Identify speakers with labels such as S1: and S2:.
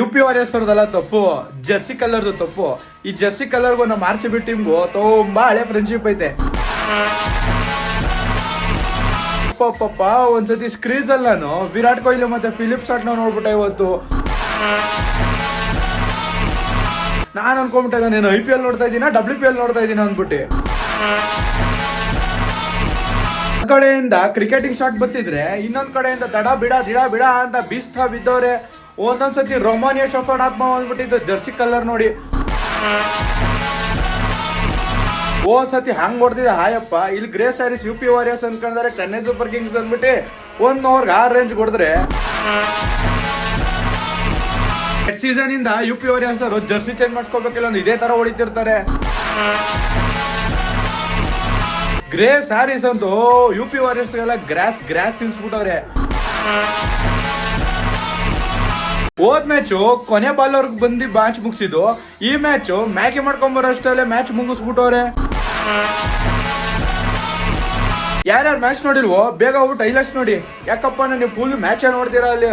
S1: UP warriors ಅವ್ರದಲ್ಲ ತಪ್ಪು, Jersey ಕಲರ್ದು ತಪ್ಪು. ಈ ಜರ್ಸಿ ಕಲರ್ಗೂ ನಮ್ಮ RCB ಟೀಮ್ಗೂ ತುಂಬಾ ಹಳೆ ಫ್ರೆಂಡ್ಶಿಪ್ ಐತೆ. ಪಾಪ ಒಂದ್ಸತಿ ಸ್ಕ್ರೀನ್ಸ್ ಅಲ್ಲಿ ನಾನು ವಿರಾಟ್ ಕೊಹ್ಲಿ ಮತ್ತೆ ಫಿಲಿಪ್ ಶಾಟ್ ನೋಡ್ಬಿಟ್ಟೆ ಇವತ್ತು. ನಾನು ಅನ್ಕೊಂಡ್ಬಿಟ್ಟೆ ನಾನು IPL ನೋಡ್ತಾ ಇದ್ದೀನ WPL ನೋಡ್ತಾ ಇದ್ದೀನ ಅಂದ್ಬಿಟ್ಟು. ಕಡೆಯಿಂದ ಕ್ರಿಕೆಟಿಂಗ್ ಶಾಟ್ ಬರ್ತಿದ್ರೆ ಇನ್ನೊಂದ್ ಕಡೆಯಿಂದ ದಡ ಬಿಡ ಅಂತ ಬೀಸ್ತಾ ಬಿದ್ದವ್ರೆ. ಒಂದೊಂದ್ಸತಿ ರೊಮಾನಿಯಾ ಶಫರ್ಡ್ ಆತ್ಮ ಅಂದ್ಬಿಟ್ಟಿದ್ದು ಜರ್ಸಿ ಕಲರ್ ನೋಡಿ. ಒಂದ್ಸತಿ ಹಂಗ್ ಹೊಡ್ತಿದ್ದೆ ಹಾಯಪ್ಪ. ಇಲ್ಲಿ ಗ್ರೇ ಸ್ಯಾರೀಸ್ UP ವಾರಿಯರ್ಸ್ ಅನ್ಕೊಂಡ್ರೆ ಚೆನ್ನೈ ಸೂಪರ್ ಕಿಂಗ್ಸ್ ಅಂದ್ಬಿಟ್ಟು 1 ಓವರ್ಗೆ 6 ರೇಂಜ್ ಹೊಡೆದ್ರೆ ನೆಕ್ಸ್ಟ್ ಸೀಸನ್ ಇಂದ UP ವಾರಿಯರ್ಸ್ ಅವರು ಜರ್ಸಿ ಚೇಂಜ್ ಮಾಡ್ಸ್ಕೋಬೇಕಿಲ್ಲ ಇದೇ ತರ ಹೊಡಿತಿರ್ತಾರೆ. ಗ್ರೇ ಸ್ಯಾರೀಸ್ ಅಂತೂ UP ವಾರಿಯರ್ಸ್ ಗೆಲ್ಲ ಗ್ರಾಸ್ ತಿನ್ಸ್ಬಿಟ್ಟವ್ರೆ. ಹೋದ್ ಮ್ಯಾಚು ಕೊನೆ ಬಾಲ್ ಅವ್ರಿಗೆ ಬಂದು ಮ್ಯಾಚ್ ಮುಗಿಸಿದ್ದು. ಈ ಮ್ಯಾಚ್ ಮ್ಯಾಗಿ ಮಾಡ್ಕೊಂಬರೋಷ್ಟಲ್ಲೇ ಮ್ಯಾಚ್ ಮುಗಿಸ್ಬಿಟ್ಟವ್ರೆ. ಯಾರ್ಯಾರು ಮ್ಯಾಚ್ ನೋಡಿಲ್ವೋ ಬೇಗ ಹೋಗ್ಬಿಟ್ಟು ಹೈಲೈಟ್ಸ್ ನೋಡಿ. ಯಾಕಪ್ಪ ನೀವು ಫುಲ್ ಮ್ಯಾಚ್ ನೋಡ್ತೀರಾ ಅಲ್ಲಿ.